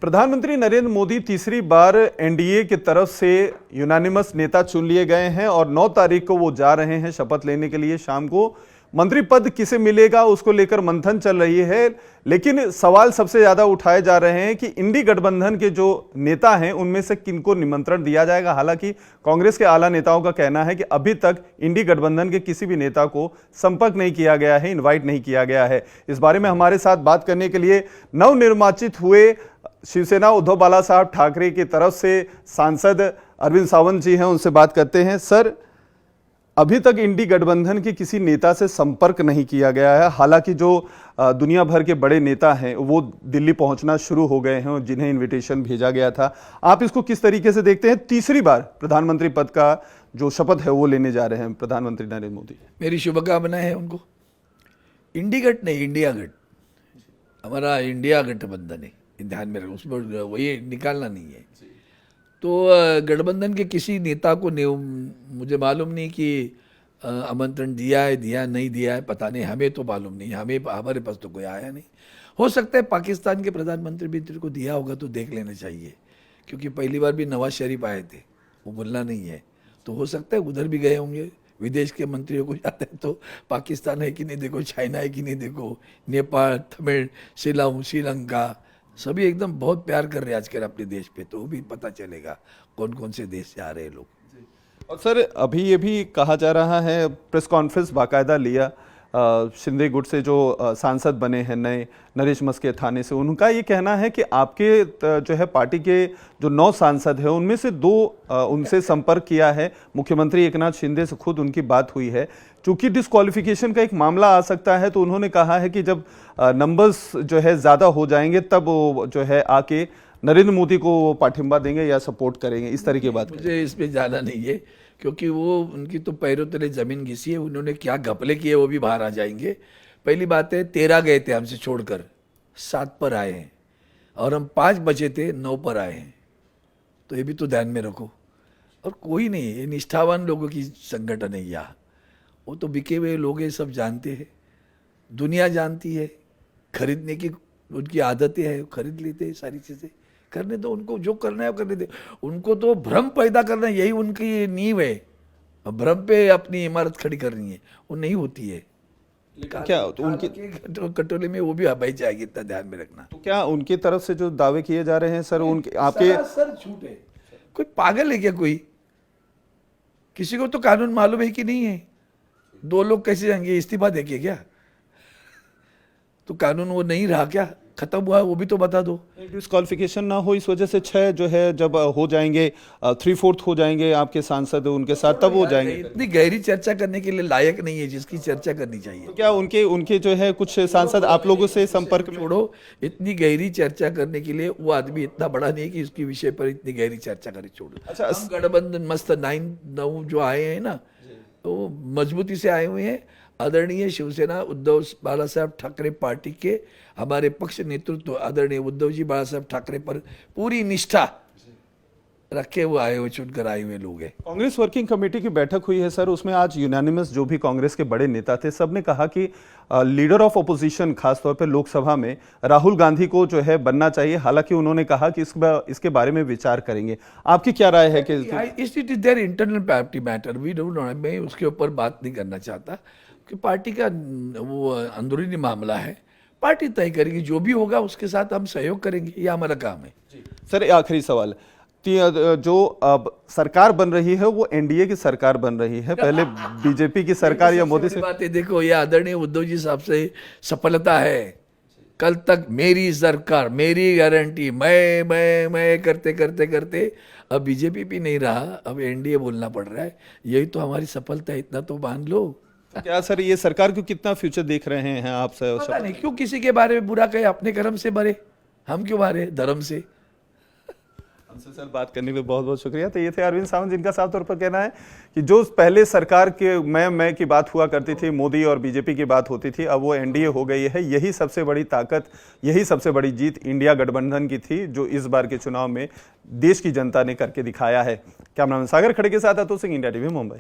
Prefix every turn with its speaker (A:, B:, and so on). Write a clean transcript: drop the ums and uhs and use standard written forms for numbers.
A: प्रधानमंत्री नरेंद्र मोदी तीसरी बार एनडीए की तरफ से यूनानिमस नेता चुन लिए गए हैं और 9 तारीख को वो जा रहे हैं शपथ लेने के लिए। शाम को मंत्री पद किसे मिलेगा उसको लेकर मंथन चल रही है, लेकिन सवाल सबसे ज्यादा उठाए जा रहे हैं कि इंडी गठबंधन के जो नेता हैं उनमें से किनको निमंत्रण दिया जाएगा। हालांकि कांग्रेस के आला नेताओं का कहना है कि अभी तक इंडी गठबंधन के किसी भी नेता को संपर्क नहीं किया गया है, इन्वाइट नहीं किया गया है। इस बारे में हमारे साथ बात करने के लिए नवनिर्वाचित हुए शिवसेना उद्धव बाला साहब ठाकरे की तरफ से सांसद अरविंद सावंत जी हैं, उनसे बात करते हैं। सर, अभी तक इंडी गठबंधन के किसी नेता से संपर्क नहीं किया गया है। हालांकि जो दुनिया भर के बड़े नेता हैं वो दिल्ली पहुंचना शुरू हो गए हैं, जिन्हें इनविटेशन भेजा गया था। आप इसको किस तरीके से देखते हैं? तीसरी बार प्रधानमंत्री पद का जो शपथ है वो लेने जा रहे हैं प्रधानमंत्री नरेंद्र मोदी।
B: मेरी शुभकामनाएं है उनको। इंडी गठ नहीं, इंडिया गठ, हमारा इंडिया गठबंधन है, ध्यान में रखो, उसमें वही निकालना नहीं है। तो गठबंधन के किसी नेता को मुझे मालूम नहीं कि आमंत्रण दिया है, दिया नहीं दिया है, पता नहीं, हमें तो मालूम नहीं, हमारे पास तो कोई आया नहीं। हो सकता है पाकिस्तान के प्रधानमंत्री भी तेरे को दिया होगा तो देख लेना चाहिए, क्योंकि पहली बार भी नवाज शरीफ आए थे, वो भूलना नहीं है। तो हो सकता है उधर भी गए होंगे। विदेश के मंत्रियों को जाते हैं तो पाकिस्तान है कि नहीं देखो, चाइना है कि नहीं देखो, नेपाल, तमिल, श्रीलंका, सभी एकदम बहुत प्यार कर रहे हैं आजकल अपने देश पे। तो भी पता चलेगा कौन कौन से देश से आ रहे हैं लोग।
A: और सर, अभी ये भी कहा जा रहा है, प्रेस कॉन्फ्रेंस बाकायदा लिया शिंदे गुट से जो सांसद बने हैं नए, नरेश मस्के थाने से, उनका ये कहना है कि आपके जो है पार्टी के जो 9 सांसद हैं उनमें से 2 उनसे संपर्क किया है। मुख्यमंत्री एकनाथ शिंदे से खुद उनकी बात हुई है। चूंकि डिस्क्वालिफिकेशन का एक मामला आ सकता है तो उन्होंने कहा है कि जब नंबर्स जो है ज़्यादा हो जाएंगे तब वो जो है आके नरेंद्र मोदी को पाठिंबा देंगे या सपोर्ट करेंगे, इस तरह की बात।
B: मुझे इसमें ज़्यादा नहीं है, क्योंकि वो उनकी तो पैरों तले ज़मीन घिसी है। उन्होंने क्या घपले किए वो भी बाहर आ जाएंगे। पहली बात है, 13 गए थे हमसे छोड़कर, 7 पर आए हैं, और हम 5 बचे थे, 9 पर आए हैं। तो ये भी तो ध्यान में रखो। और कोई नहीं, ये निष्ठावान लोगों की संगठन है यहाँ। वो तो बिके हुए लोग हैं, सब जानते हैं, दुनिया जानती है। खरीदने की उनकी आदतें हैं, खरीद लेते हैं सारी चीज़ें। करने दो उनको, जो करना है वो करने दे। उनको तो भ्रम पैदा करना, यही उनकी नींव है। भ्रम पे अपनी इमारत खड़ी करनी है, वो नहीं होती है।
A: क्या तो उनके
B: कटोले में वो भी हवाई जाएगी, इतना ध्यान में रखना।
A: तो क्या उनकी तरफ से जो दावे किए जा रहे हैं सर, उनके आपके
B: सर झूठ है। कोई पागल है क्या? कोई किसी को तो कानून मालूम है कि नहीं है? 2 लोग कैसे जाएंगे? इस्तीफा देके क्या? तो कानून वो नहीं रहा क्या? खत्म हुआ, वो भी तो बता दो।
A: डिस्क्वालिफिकेशन ना हो इस वजह से 6 जो है जब हो जाएंगे, 3/4 हो जाएंगे आपके सांसद उनके साथ, तब हो जाएंगे।
B: इतनी गहरी चर्चा करने के लिए लायक नहीं है जिसकी चर्चा करनी चाहिए।
A: तो क्या उनके जो है कुछ सांसद आप लोगों से संपर्क में?
B: छोड़ो, इतनी गहरी चर्चा करने के लिए वो आदमी इतना बड़ा नहीं है कि उसके विषय पर इतनी गहरी चर्चा करे। छोड़ो।
A: अच्छा,
B: गठबंधन मस्त 9 जो आए हैं ना, तो मजबूती से आए हुए हैं। आदरणीय शिवसेना उद्धव बाला साहब ठाकरे पार्टी के हमारे पक्ष नेतृत्व आदरणीय उद्धव जी बाला साहब ठाकरे पर पूरी निष्ठा रखे हुए आए हुए, चुनकर आए हुए लोग हैं।
A: कांग्रेस वर्किंग कमेटी की बैठक हुई है सर, उसमें आज यूनानिमस जो भी कांग्रेस के बड़े नेता थे सब ने कहा कि लीडर ऑफ अपोजिशन खासतौर पर लोकसभा में राहुल गांधी को जो है बनना चाहिए। हालांकि उन्होंने कहा कि इसके बारे में विचार करेंगे। आपकी क्या राय है? कि
B: it is their internal party matter, we don't know. मैं उसके ऊपर बात नहीं करना चाहता कि पार्टी का वो अंदरूनी मामला है, पार्टी तय करेगी। जो भी होगा उसके साथ हम सहयोग करेंगे, ये हमारा काम है।
A: सर, आखिरी सवाल, जो अब सरकार बन रही है वो एनडीए की सरकार बन रही है, पहले बीजेपी की सरकार या मोदी से
B: बातें देखो। ये आदरणीय उद्धव जी साहब से सफलता है। कल तक मेरी सरकार, मेरी गारंटी, मैं करते करते करते अब बीजेपी भी नहीं रहा, अब एनडीए बोलना पड़ रहा है। यही तो हमारी सफलता है, इतना तो मान लो।
A: क्या सर, ये सरकार को कितना फ्यूचर देख रहे हैं आप?
B: पता नहीं क्यों किसी के बारे में बुरा कहे, अपने कर्म से भरे, हम क्यों भरे धर्म से।
A: हमसे सर बात करने में बहुत बहुत शुक्रिया। तो ये थे अरविंद सावंत, जिनका साफ तौर पर कहना है कि जो पहले सरकार के मैं की बात हुआ करती थी, मोदी और बीजेपी की बात होती थी, अब वो एनडीए हो गई है। यही सबसे बड़ी ताकत, यही सबसे बड़ी जीत इंडिया गठबंधन की थी, जो इस बार के चुनाव में देश की जनता ने करके दिखाया है। कैमरामैन सागर खड़े के साथ अतुल सिंह, इंडिया टीवी, मुंबई।